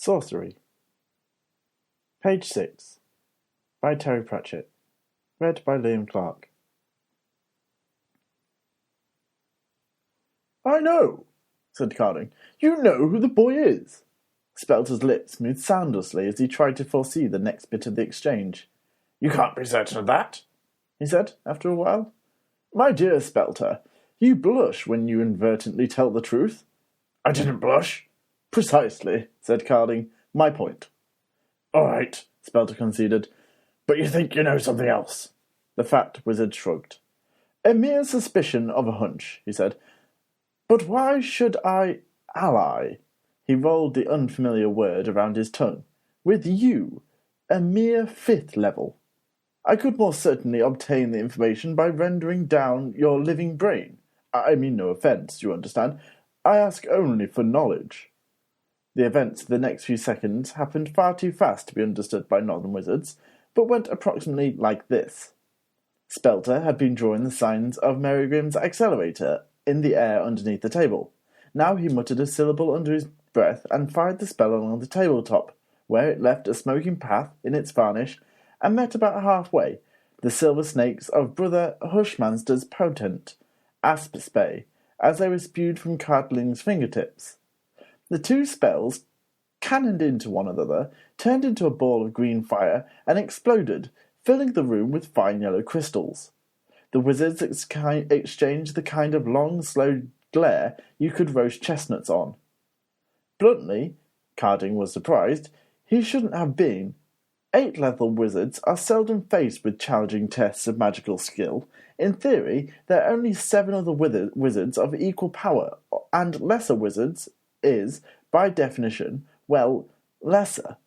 Sourcery. Page 6. By Terry Pratchett. Read by Liam Clark. "I know," said Carding. "You know who the boy is." Spelter's lips moved soundlessly as he tried to foresee the next bit of the exchange. "You can't be certain of that," he said, after a while. "My dear Spelter, you blush when you inadvertently tell the truth." "I didn't blush." "Precisely," said Carding. "My point." "All right," Spelter conceded. "But you think you know something else." The fat wizard shrugged. "A mere suspicion of a hunch," he said. "But why should I ally?" He rolled the unfamiliar word around his tongue. "With you, a mere 5th level. I could more certainly obtain the information by rendering down your living brain. I mean no offence, you understand. I ask only for knowledge." The events of the next few seconds happened far too fast to be understood by northern wizards, but went approximately like this. Spelter had been drawing the signs of Merrygrim's accelerator in the air underneath the table. Now he muttered a syllable under his breath and fired the spell along the tabletop, where it left a smoking path in its varnish and met about halfway the silver snakes of Brother Hushmanster's potent Aspspay, as they were spewed from Cardling's fingertips. The two spells cannoned into one another, turned into a ball of green fire, and exploded, filling the room with fine yellow crystals. The wizards exchanged the kind of long, slow glare you could roast chestnuts on. Bluntly, Carding was surprised, he shouldn't have been. 8th-level wizards are seldom faced with challenging tests of magical skill. In theory, there are only 7 other wizards of equal power, and lesser wizards is, by definition, well, lesser.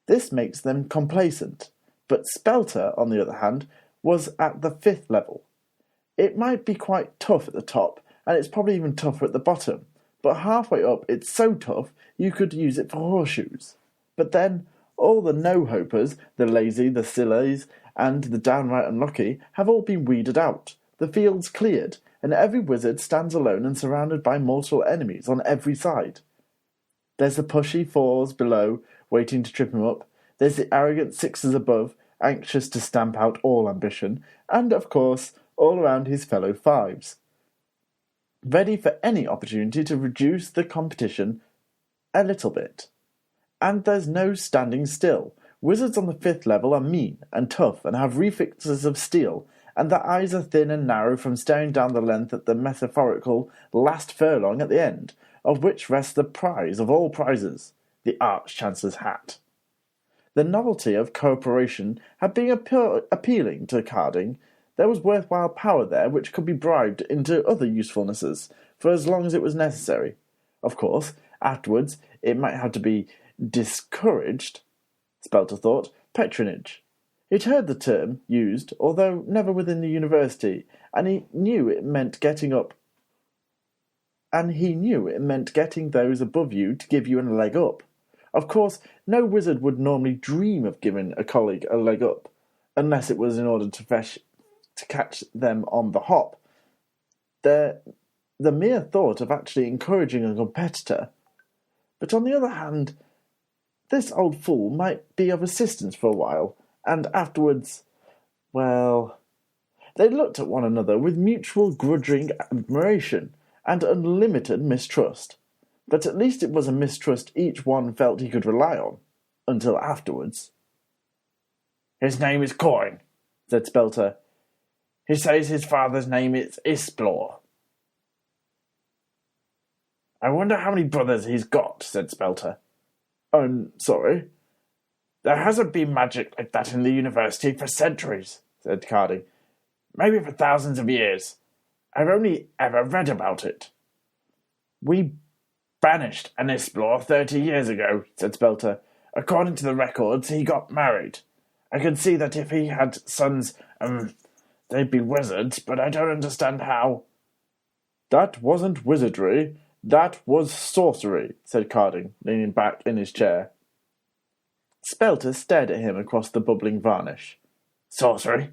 This makes them complacent, but Spelter, on the other hand, was at the 5th level. It might be quite tough at the top, and it's probably even tougher at the bottom, but halfway up it's so tough you could use it for horseshoes. But then, all the no-hopers, the lazy, the sillies, and the downright unlucky, have all been weeded out, the fields cleared, and every wizard stands alone and surrounded by mortal enemies on every side. There's the pushy 4s below, waiting to trip him up. There's the arrogant 6s above, anxious to stamp out all ambition, and, of course, all around his fellow 5s, ready for any opportunity to reduce the competition a little bit. And there's no standing still. Wizards on the 5th level are mean and tough and have reflexes of steel, and their eyes are thin and narrow from staring down the length at the metaphorical last furlong at the end, of which rests the prize of all prizes, the Arch-Chancellor's hat. The novelty of cooperation had been appealing to Carding. There was worthwhile power there which could be bribed into other usefulnesses, for as long as it was necessary. Of course, afterwards, it might have to be discouraged, Spelter thought, patronage. He'd heard the term used, although never within the university, and he knew it meant getting those above you to give you a leg up. Of course, no wizard would normally dream of giving a colleague a leg up, unless it was in order to catch them on the hop. The mere thought of actually encouraging a competitor. But on the other hand, this old fool might be of assistance for a while, and afterwards, well... They looked at one another with mutual grudging admiration and unlimited mistrust. But at least it was a mistrust each one felt he could rely on, until afterwards. "His name is Coin," said Spelter. "He says his father's name is Isplore." "I wonder how many brothers he's got," said Spelter. "I'm sorry?" "There hasn't been magic like that in the university for centuries," said Carding. "Maybe for thousands of years. I've only ever read about it." "We banished an Isplore 30 years ago," said Spelter. "According to the records, he got married. I can see that if he had sons, they'd be wizards, but I don't understand how." "That wasn't wizardry. That was sorcery," said Carding, leaning back in his chair. Spelter stared at him across the bubbling varnish. "Sorcery?"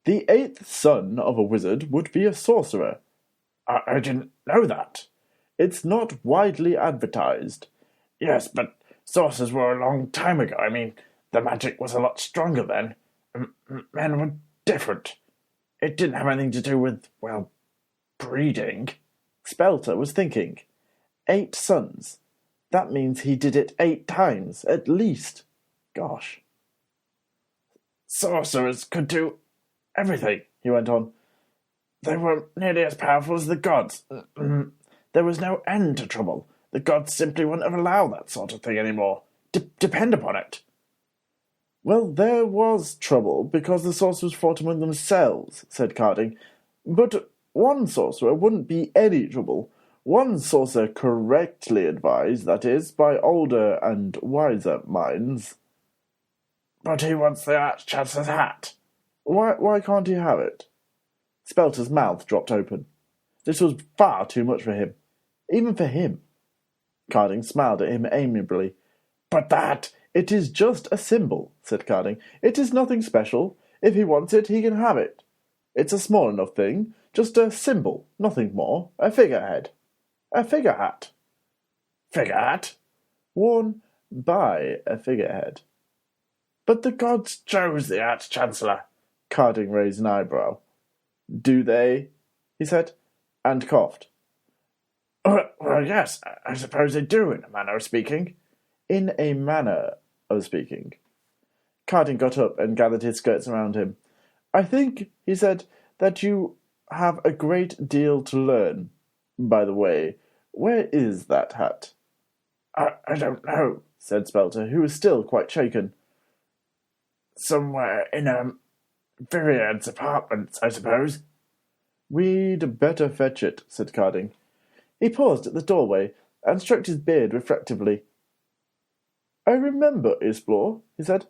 "The 8th son of a wizard would be a sorcerer." I didn't know that." "It's not widely advertised." "Yes, but Sorcerers were a long time ago. I mean, the magic was a lot stronger then. Men were different. It didn't have anything to do with, well, breeding. Spelter was thinking. 8 sons. That means he did it 8 times, at least. Gosh. Sorcerers could do everything, he went on. They were nearly as powerful as the gods. There was no end to trouble. The gods simply wouldn't have allowed that sort of thing anymore. Depend upon it. Well, there was trouble because the sorcerers fought among themselves, said Carding. But one sorcerer wouldn't be any trouble. One sorcerer correctly advised, that is, by older and wiser minds. But he wants the Arch-Chancellor's hat. Why can't he have it? Spelter's mouth dropped open. This was far too much for him. Even for him. Carding smiled at him amiably. But that... It is just a symbol, said Carding. It is nothing special. If he wants it, he can have it. It's a small enough thing. Just a symbol, nothing more. A figurehead. A figure hat. Figure hat? Worn by a figurehead. But the gods chose the Arch-Chancellor. Carding raised an eyebrow. Do they? He said, and coughed. Well, yes, I suppose they do, in a manner of speaking. In a manner of speaking. Carding got up and gathered his skirts around him. I think, he said, that you have a great deal to learn. By the way, where is that hat? I don't know, said Spelter, who was still quite shaken. Somewhere in, Viriad's apartments, I suppose. We'd better fetch it, said Carding. He paused at the doorway and stroked his beard reflectively. I remember Isblor, he said.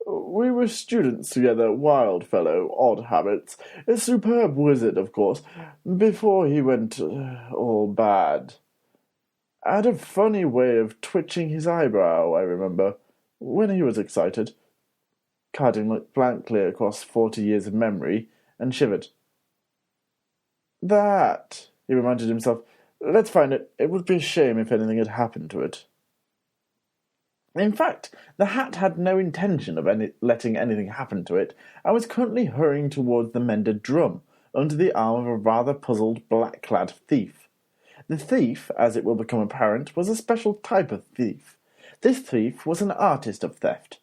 We were students together, wild fellow, odd habits, a superb wizard, of course, before he went all bad. Had a funny way of twitching his eyebrow, I remember, when he was excited. Carding looked blankly across 40 years of memory and shivered. That, he reminded himself. Let's find it. It would be a shame if anything had happened to it. In fact, the hat had no intention of letting anything happen to it, and was currently hurrying towards the mended drum, under the arm of a rather puzzled, black-clad thief. The thief, as it will become apparent, was a special type of thief. This thief was an artist of theft.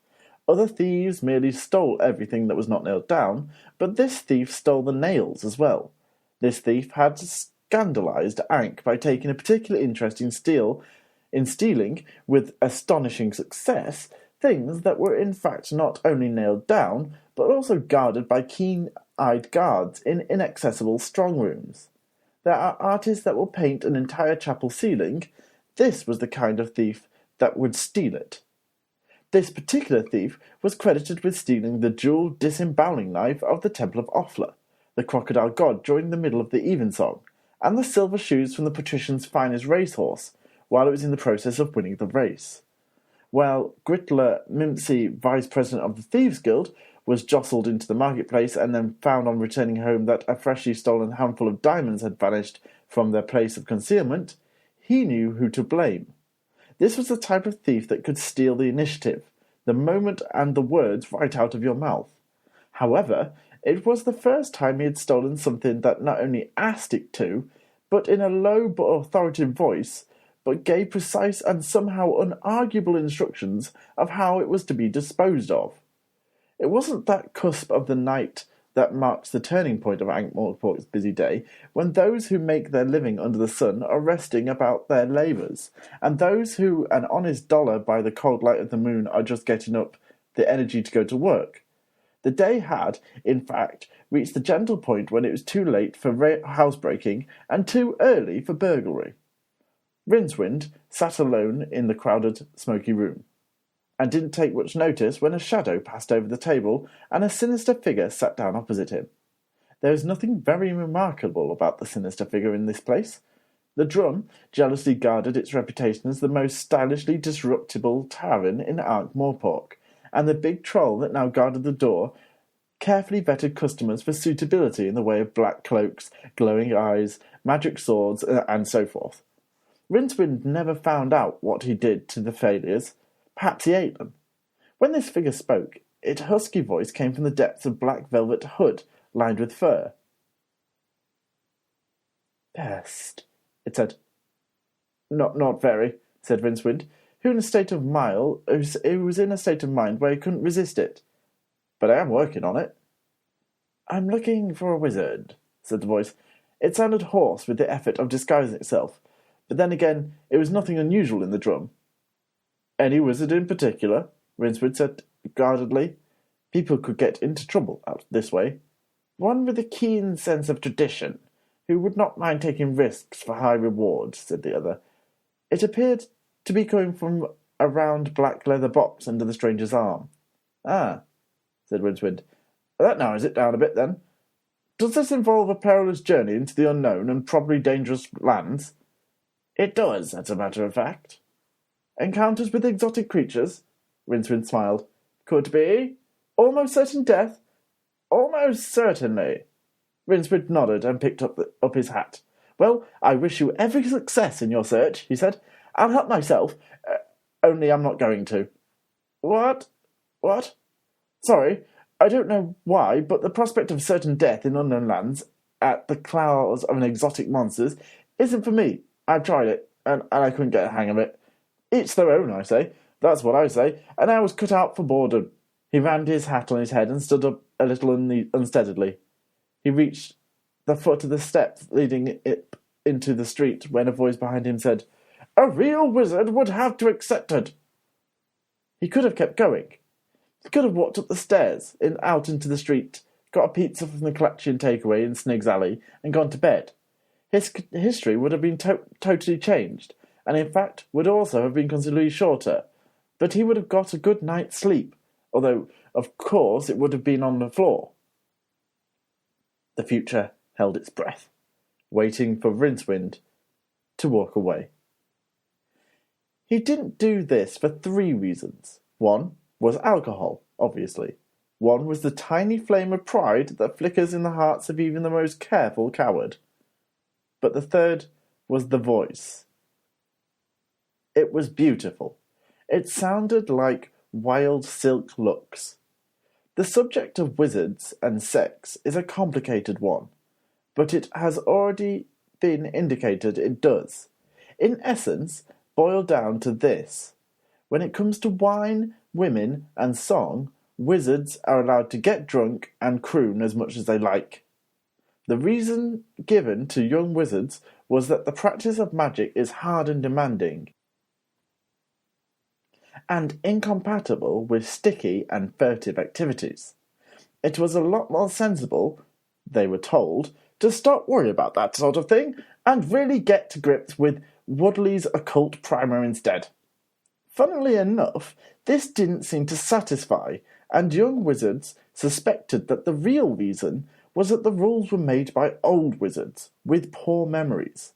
Other thieves merely stole everything that was not nailed down, but this thief stole the nails as well. This thief had scandalized Ankh by taking a particular interest in stealing, with astonishing success, things that were in fact not only nailed down, but also guarded by keen-eyed guards in inaccessible strong rooms. There are artists that will paint an entire chapel ceiling. This was the kind of thief that would steal it. This particular thief was credited with stealing the jewelled disemboweling knife of the Temple of Offla, the crocodile god during the middle of the evensong, and the silver shoes from the patrician's finest racehorse, while it was in the process of winning the race. While Gritler Mimsy, vice president of the Thieves' Guild, was jostled into the marketplace and then found on returning home that a freshly stolen handful of diamonds had vanished from their place of concealment, he knew who to blame. This was the type of thief that could steal the initiative, the moment and the words right out of your mouth. However, it was the first time he had stolen something that not only asked it to, but in a low but authoritative voice, but gave precise and somehow unarguable instructions of how it was to be disposed of. It wasn't that cusp of the night that marks the turning point of Ankh-Morpork's busy day, when those who make their living under the sun are resting about their labours, and those who, an honest dollar by the cold light of the moon, are just getting up the energy to go to work. The day had, in fact, reached the gentle point when it was too late for housebreaking and too early for burglary. Rincewind sat alone in the crowded, smoky room, and didn't take much notice when a shadow passed over the table and a sinister figure sat down opposite him. There was nothing very remarkable about the sinister figure in this place. The Drum jealously guarded its reputation as the most stylishly disruptible tavern in Ankh-Morpork, and the big troll that now guarded the door carefully vetted customers for suitability in the way of black cloaks, glowing eyes, magic swords, and so forth. Rincewind never found out what he did to the failures, Perhaps he ate them. When this figure spoke, its husky voice came from the depths of black velvet hood lined with fur. "Best," it said. Not very," said Rincewind, who was in a state of mind where he couldn't resist it. "But I am working on it." "I'm looking for a wizard," said the voice. It sounded hoarse with the effort of disguising itself, but then again it was nothing unusual in the drum. "Any wizard in particular?" Rincewind said guardedly. People could get into trouble out this way. "One with a keen sense of tradition, who would not mind taking risks for high rewards," said the other. It appeared to be coming from a round black leather box under the stranger's arm. "Ah," said Rincewind. "That narrows it down a bit, then. Does this involve a perilous journey into the unknown and probably dangerous lands?" "It does, as a matter of fact." "Encounters with exotic creatures?" Rincewind smiled. "Could be. Almost certain death?" "Almost certainly." Rincewind nodded and picked up his hat. "Well, I wish you every success in your search," he said. "I'll help myself, only I'm not going to." What? "Sorry, I don't know why, but the prospect of certain death in unknown lands at the claws of an exotic monsters isn't for me. I've tried it, and I couldn't get a hang of it. Each their own, I say. That's what I say, and I was cut out for boredom." He rammed his hat on his head and stood up a little unsteadily. He reached the foot of the steps leading it into the street when a voice behind him said, "A real wizard would have to accept it." He could have kept going. He could have walked up the stairs, out into the street, got a pizza from the collection takeaway in Sniggs Alley, and gone to bed. His history would have been totally changed, and in fact would also have been considerably shorter, but he would have got a good night's sleep, although, of course, it would have been on the floor. The future held its breath, waiting for Rincewind to walk away. He didn't do this for 3 reasons. One was alcohol, obviously. One was the tiny flame of pride that flickers in the hearts of even the most careful coward. But the third was the voice. It was beautiful. It sounded like wild silk looks. The subject of wizards and sex is a complicated one, but it has already been indicated it does. In essence, boil down to this. When it comes to wine, women, and song, wizards are allowed to get drunk and croon as much as they like. The reason given to young wizards was that the practice of magic is hard and demanding, and incompatible with sticky and furtive activities. It was a lot more sensible, they were told, to stop worrying about that sort of thing and really get to grips with Woodley's occult primer instead. Funnily enough, this didn't seem to satisfy, and young wizards suspected that the real reason was that the rules were made by old wizards with poor memories.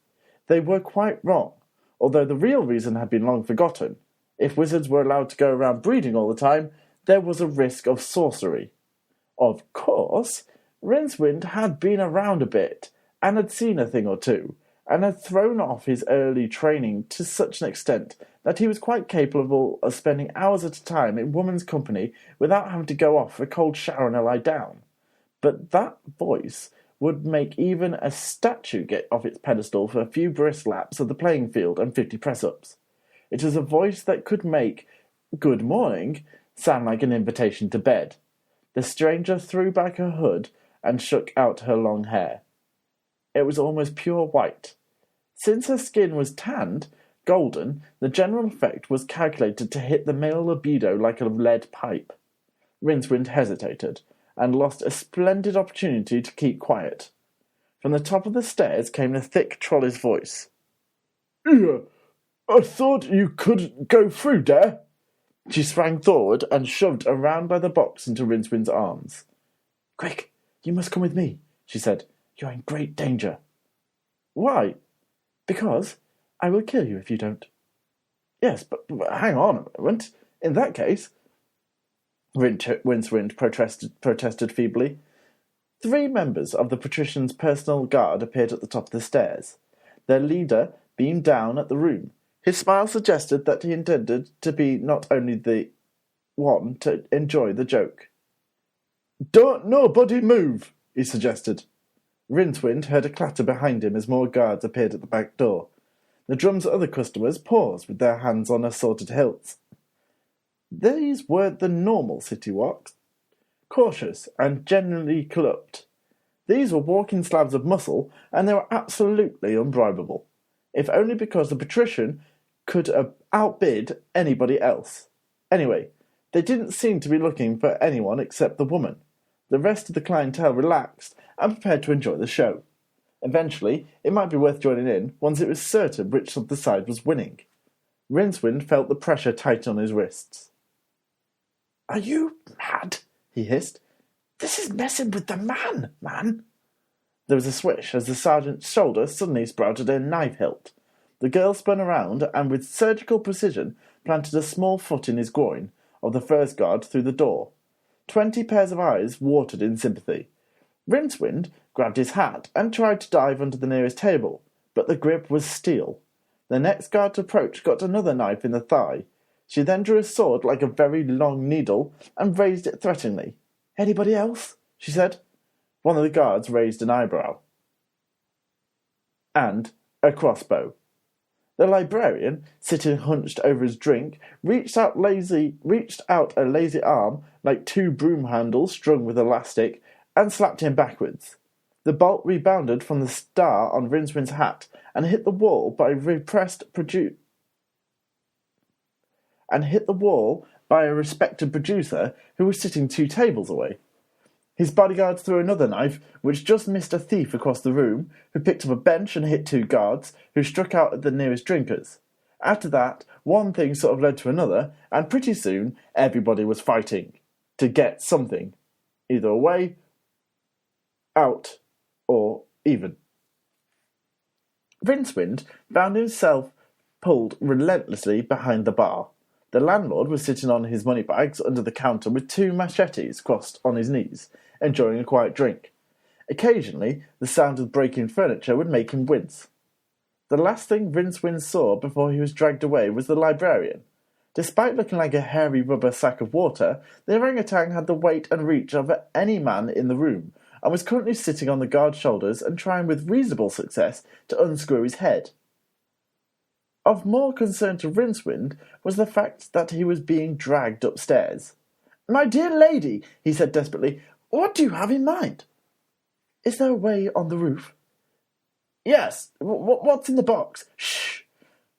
They were quite wrong, although the real reason had been long forgotten. If wizards were allowed to go around breeding all the time, there was a risk of sorcery. Of course, Rincewind had been around a bit, and had seen a thing or two, and had thrown off his early training to such an extent that he was quite capable of spending hours at a time in woman's company without having to go off for a cold shower and a lie down. But that voice would make even a statue get off its pedestal for a few brisk laps of the playing field and 50 press-ups. It was a voice that could make "good morning" sound like an invitation to bed. The stranger threw back her hood and shook out her long hair. It was almost pure white. Since her skin was tanned, golden, the general effect was calculated to hit the male libido like a lead pipe. Rincewind hesitated, and lost a splendid opportunity to keep quiet. From the top of the stairs came the thick trolley's voice. "Yeah, I thought you could go through there." She sprang forward and shoved around by the box into Rincewind's arms. "Quick, you must come with me," she said. "You're in great danger." "Why?" "Because I will kill you if you don't." "Yes, but hang on a moment. In that case..." Rincewind protested feebly. 3 members of the patrician's personal guard appeared at the top of the stairs. Their leader beamed down at the room. His smile suggested that he intended to be not only the one to enjoy the joke. "Don't nobody move," he suggested. Rincewind heard a clatter behind him as more guards appeared at the back door. The drum's other customers paused with their hands on assorted hilts. These weren't the normal city walks, cautious and generally corrupt. These were walking slabs of muscle, and they were absolutely unbribable, if only because the patrician could outbid anybody else. Anyway, they didn't seem to be looking for anyone except the woman. The rest of the clientele relaxed and prepared to enjoy the show. Eventually, it might be worth joining in once it was certain which of the side was winning. Rincewind felt the pressure tighten on his wrists. "Are you mad?" he hissed. "This is messing with the man." There was a swish as the sergeant's shoulder suddenly sprouted a knife hilt. The girl spun around and with surgical precision planted a small foot in his groin of the first guard through the door. 20 pairs of eyes watered in sympathy. Rincewind grabbed his hat and tried to dive under the nearest table, but the grip was steel. The next guard to approach got another knife in the thigh. She then drew a sword like a very long needle and raised it threateningly. "Anybody else?" she said. One of the guards raised an eyebrow. "And a crossbow." The librarian, sitting hunched over his drink, reached out a lazy arm like two broom handles strung with elastic and slapped him backwards. The bolt rebounded from the star on Rincewind's hat and hit the wall by a respected producer who was sitting 2 tables away. His bodyguards threw another knife, which just missed a thief across the room, who picked up a bench and hit 2 guards, who struck out at the nearest drinkers. After that, one thing sort of led to another, and pretty soon everybody was fighting to get something, either away, out, or even. Rincewind found himself pulled relentlessly behind the bar. The landlord was sitting on his money bags under the counter with 2 machetes crossed on his knees, enjoying a quiet drink. Occasionally, the sound of breaking furniture would make him wince. The last thing Rincewind saw before he was dragged away was the librarian. Despite looking like a hairy rubber sack of water, the orangutan had the weight and reach of any man in the room, and was currently sitting on the guard's shoulders and trying with reasonable success to unscrew his head. Of more concern to Rincewind was the fact that he was being dragged upstairs. "My dear lady," he said desperately, "what do you have in mind?" "Is there a way on the roof?" "Yes. What's in the box?" "Shh!"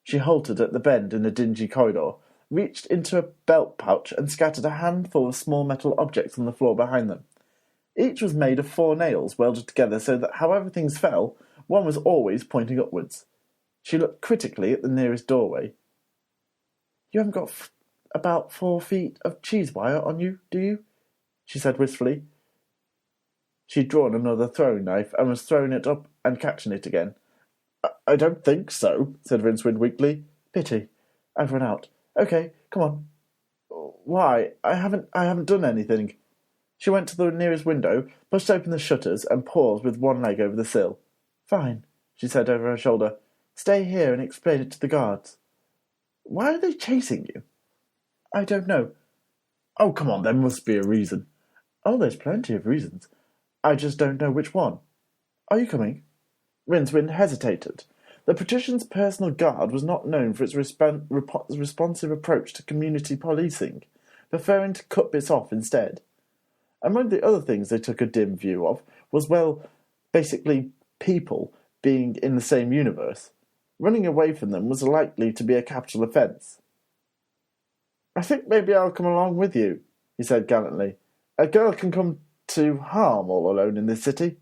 She halted at the bend in the dingy corridor, reached into a belt pouch and scattered a handful of small metal objects on the floor behind them. Each was made of 4 nails welded together so that however things fell, one was always pointing upwards. She looked critically at the nearest doorway. "You haven't got about 4 feet of cheese wire on you, do you?" she said wistfully. She'd drawn another throwing knife and was throwing it up and catching it again. I don't think so," said Rincewind weakly. "Pity. I've run out. Okay, come on." "Why? I haven't done anything." She went to the nearest window, pushed open the shutters, and paused with one leg over the sill. "Fine," she said over her shoulder. "Stay here and explain it to the guards." "Why are they chasing you?" "I don't know." "Oh, come on, there must be a reason." "Oh, there's plenty of reasons. I just don't know which one." "Are you coming?" Rincewind hesitated. The patrician's personal guard was not known for its responsive approach to community policing, preferring to cut bits off instead. Among the other things they took a dim view of was, well, basically people being in the same universe. Running away from them was likely to be a capital offence. "I think maybe I'll come along with you," he said gallantly. "A girl can come to harm all alone in this city."